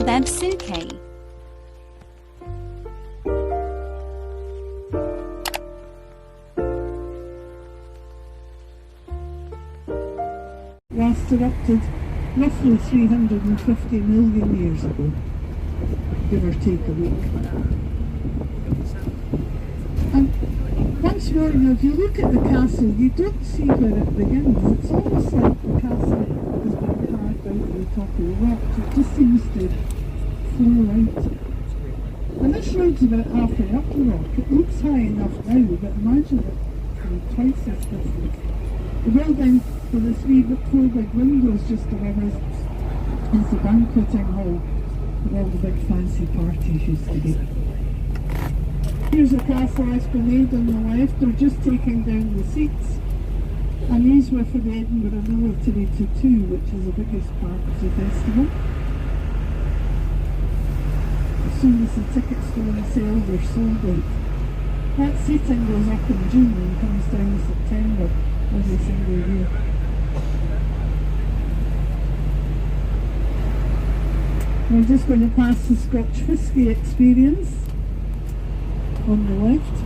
Bebsuke. Last erupted roughly 350 million years ago, give or take a week. And once more, if you look at the castle, you don't see where it begins. It's almost like the castle has been carved out of the top of the rock. It just seems to flow out. And this road's about halfway up the rock. It looks high enough now, but imagine it twice this distance. The building with the four big windows just above us is the banqueting hall where all the big fancy parties used to be. Here's a castle esplanade on the left. They're just taking down the seats, and these were for the Edinburgh Military Tattoo, which is the biggest part of the festival. As soon as the tickets go on sale, they're sold out. That seating goes up in June and comes down in September every single year. We're just going to pass the Scotch whisky experience on the left.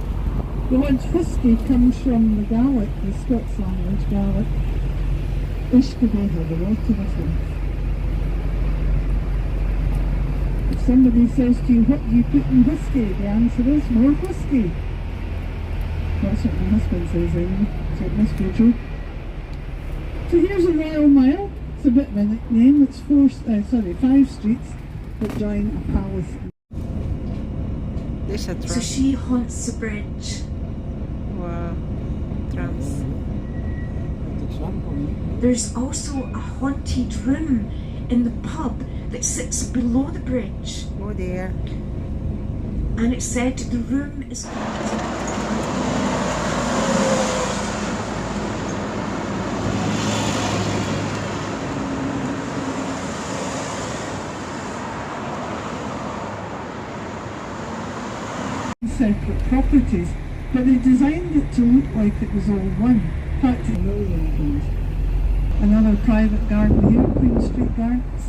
The word whisky comes from the Gaelic, the Scots language Gaelic. Ishkabeha, the water of life. If somebody says to you, what do you put in whisky? The answer is more whisky. That's what my husband says anyway, so it must be true. So here's a Royal Mile. It's a bit of a nickname. It's 5 streets that join a palace. So she haunts the bridge. Wow. Trams. There's also a haunted room in the pub that sits below the bridge. Oh dear. And it's said the room is haunted. Separate properties, but they designed it to look like it was all one. In fact, £1 million. Another private garden here, Queen Street Gardens.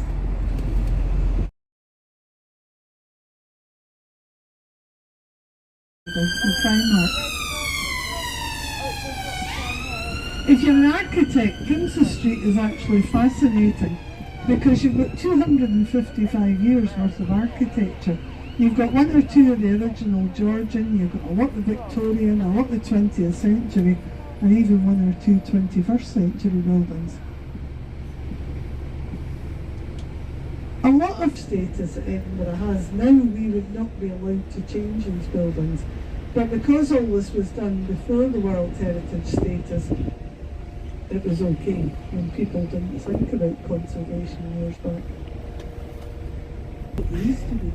If you're an architect, Princess Street is actually fascinating because you've got 255 years worth of architecture. You've got one or two of the original Georgian, you've got a lot of Victorian, a lot of 20th century, and even one or two 21st century buildings. A lot of status that Edinburgh has now, we would not be allowed to change these buildings. But because all this was done before the World Heritage status, it was okay when people didn't think about conservation years back. It used to be.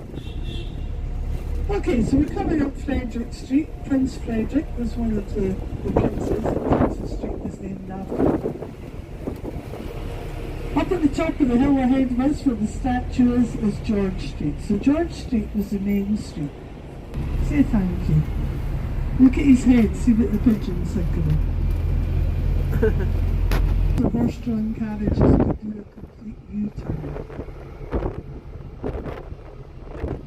Okay, so we're coming up Frederick Street. Prince Frederick was one of the princes that Princess Street was named after. Up at the top of the hill ahead of us where the statue is George Street. So George Street was the main street. Say thank you. Look at his head, see what the pigeons think of him. The horse-drawn carriages could do a complete U-turn.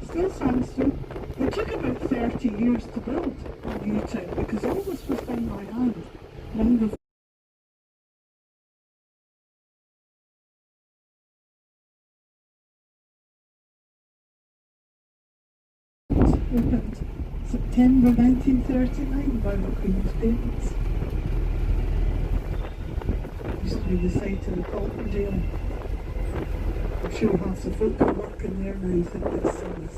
Still sandstone. It took about 30 years to build a U-turn because all this was done by hand. Long before opened September 1939 by the Queen's parents. Used to be the site of the Colton Jail. I'm sure half the folk who work in there now think it's silly.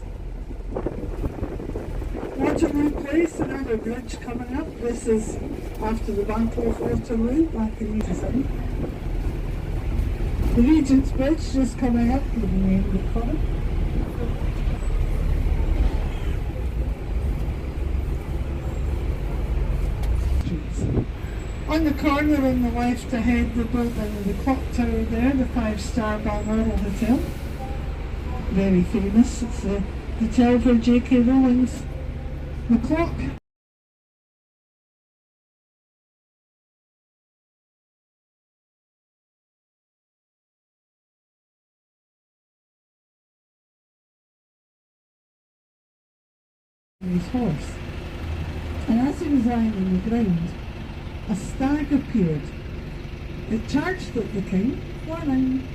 Waterloo Place, another bridge coming up. This is after the Battle of Waterloo back in 87. The Regent's Bridge just coming up with the name of the common. On the corner on the left ahead, the building of the clock tower there, the 5-star Balmoral Hotel. Very famous. It's the hotel where J.K. Rowling's The Clock his horse. And as he was lying on the ground, a stag appeared. It charged at the king, warning.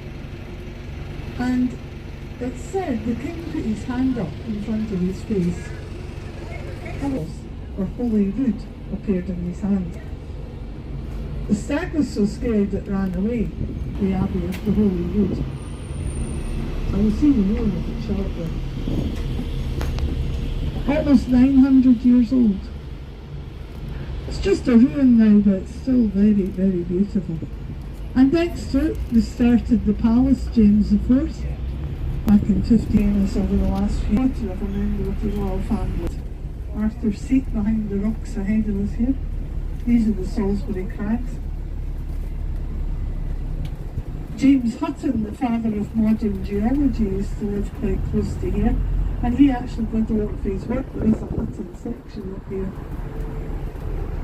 And it said the king put his hand up in front of his face. Or holy rood appeared in his hand. The stag was so scared it ran away, the abbey of the Holy Rood. I will see more of it shortly. Almost 900 years old. It's just a ruin now, but it's still very, very beautiful. And next to it, they started the palace, James IV, back in 15 over the last few years. Of a member of the royal family. Arthur's Seat behind the rocks ahead of us here. These are the Salisbury Crags. James Hutton, the father of modern geology, used to live quite close to here, and he actually did a lot of his work. There is a Hutton section up here.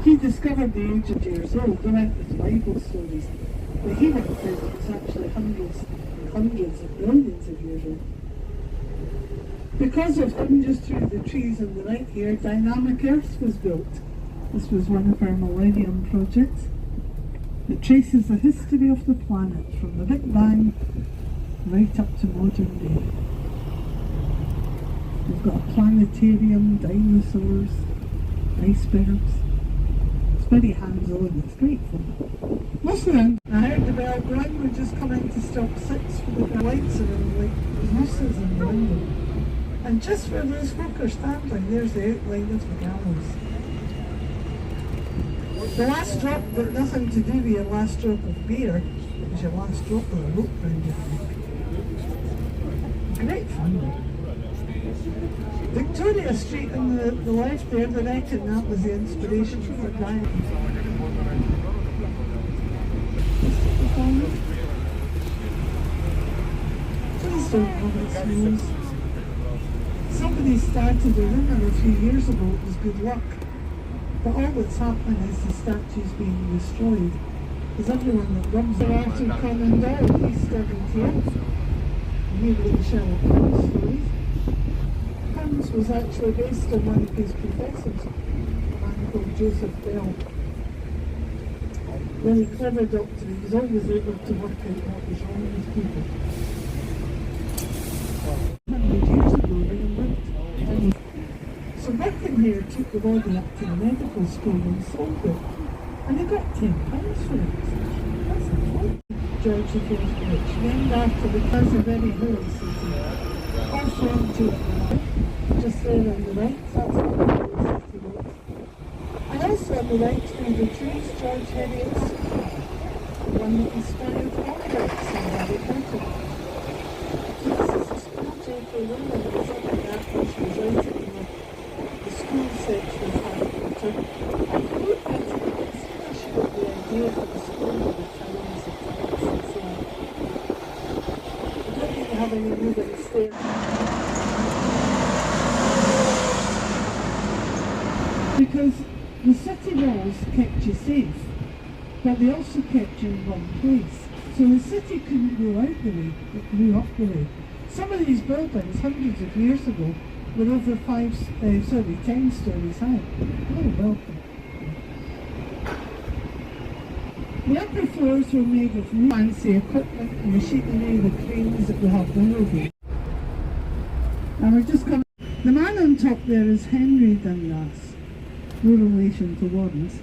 He discovered the age of years old. They went with Bible stories, but he went through it was actually hundreds and hundreds of millions of years old. Because of him, just through the trees on the right here, Dynamic Earth was built. This was one of our Millennium projects. It traces the history of the planet from the Big Bang right up to modern day. We've got a planetarium, dinosaurs, icebergs. It's very hands-on, it's great fun. Most of them, I heard the bell going, we're just coming to stop 6 for the lights around like nurses in the window. And just where those folk are standing, there's the outline of the gallows. The last drop, but nothing to do with your last drop of beer, is your last drop of a rope round your neck. Great fun. Victoria Street on the left there, the right, and that was the inspiration for the diet. Please don't comment smells. Somebody started a rumour a few years ago it was good luck. But all that's happening is the statue's being destroyed. Because everyone that rubs their Arthur Conan Doyle, he's studied here. And he wrote the Sherlock Holmes stories. Holmes was actually based on one of his professors, a man called Joseph Bell. Really clever doctor, he was always able to work out what was wrong with people. 100 years ago, they lived. So working here took the body up to the medical school and sold it. And they got £10 for it. That's a lot. George IV Bridge, named after because of very hilly city. Also into just there on the right, that's what the hilly city was. And also on the right through the trees, George Heliot's the one that inspired Roberts and Harry Potter. So this is a school J.K. Rowling was up at that when she was writing the school section of Harry Potter. And the book went to the next year, she got the idea for the school with the times, the tanks and so on. I don't think they have any moving stairs. Because the city walls kept you safe, but they also kept you in one place. So the city couldn't go out the way, it grew up the way. Some of these buildings, hundreds of years ago, were over 10 stories high. Oh, welcome. The upper floors were made of fancy equipment, the machinery, the cranes that we have below here. And we're just coming. The man on top there is Henry Dundas, no relation to Lawrence.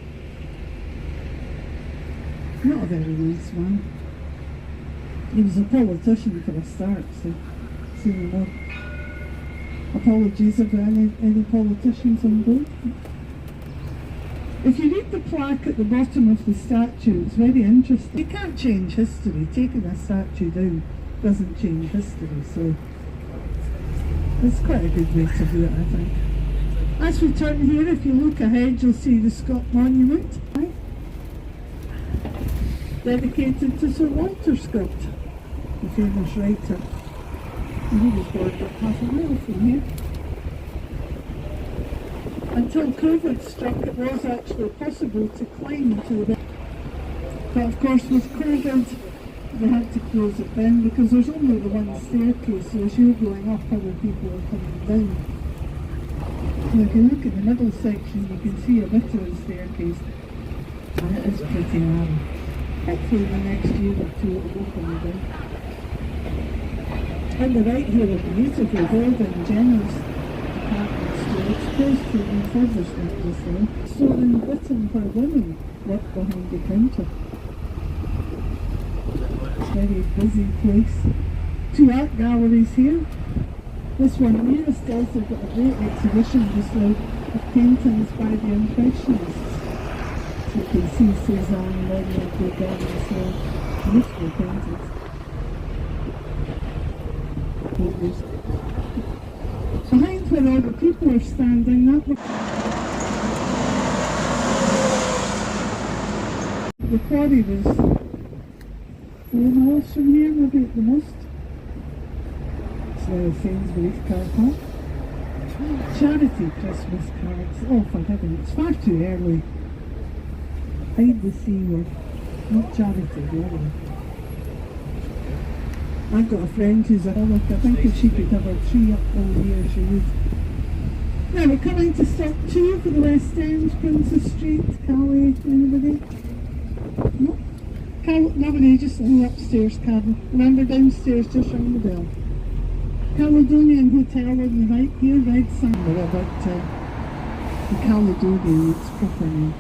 Not a very nice man. He was a politician for a start, so see no more. Apologies if there are any politicians on board. If you read the plaque at the bottom of the statue, it's very interesting. You can't change history. Taking a statue down doesn't change history, so it's quite a good way to do it, I think. As we turn here, if you look ahead, you'll see the Scott Monument, right? Dedicated to Sir Walter Scott, the famous writer. And he was born about half a mile from here. Until COVID struck, it was actually possible to climb to the bed. But of course with COVID, they had to close it down because there's only the one staircase, so as you're going up, other people are coming down. So if you look at the middle section, you can see a bit of the staircase, and it is pretty narrow. Hopefully the next year or two it will open again. On the right here, a beautiful building, Jenner's department store. It's close to refurbishment just now. Storing Britain where women work behind the counter. It's a very busy place. Two art galleries here. This one nearest us has got a great exhibition just now of paintings by the Impressionists. So you can see Cézanne, Renoir, Gauguin and so on. Beautiful paintings. Behind where all the people are standing, the quarry was 4 miles from here, maybe at the most. It's now Sainsbury's car park. Charity Christmas cards. Oh, for heaven, it's far too early. Hide the C word. Not charity, the other one. I've got a friend who's a holic. I think if she could have her tree up all year, she would. Now we're coming to stop 2 for the West End, Princess Street, Calais, anybody? No? Nobody, just go upstairs, Carol. Remember, downstairs, just ring the bell. Caledonian Hotel on the right here, red sign. We're about the Caledonian, its proper name.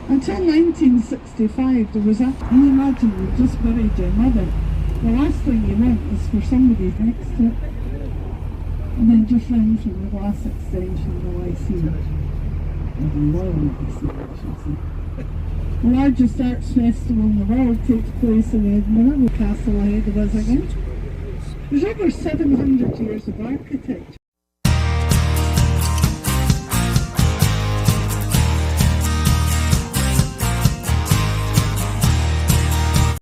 Until 1965, there was a... Can you imagine, you just buried your mother? The last thing you want is for somebody next to it. And then just ring from the glass extension, the IC. Or the Royal IC, I should say. The largest arts festival in the world takes place in Edinburgh, the castle ahead of us again. There's over 700 years of architecture.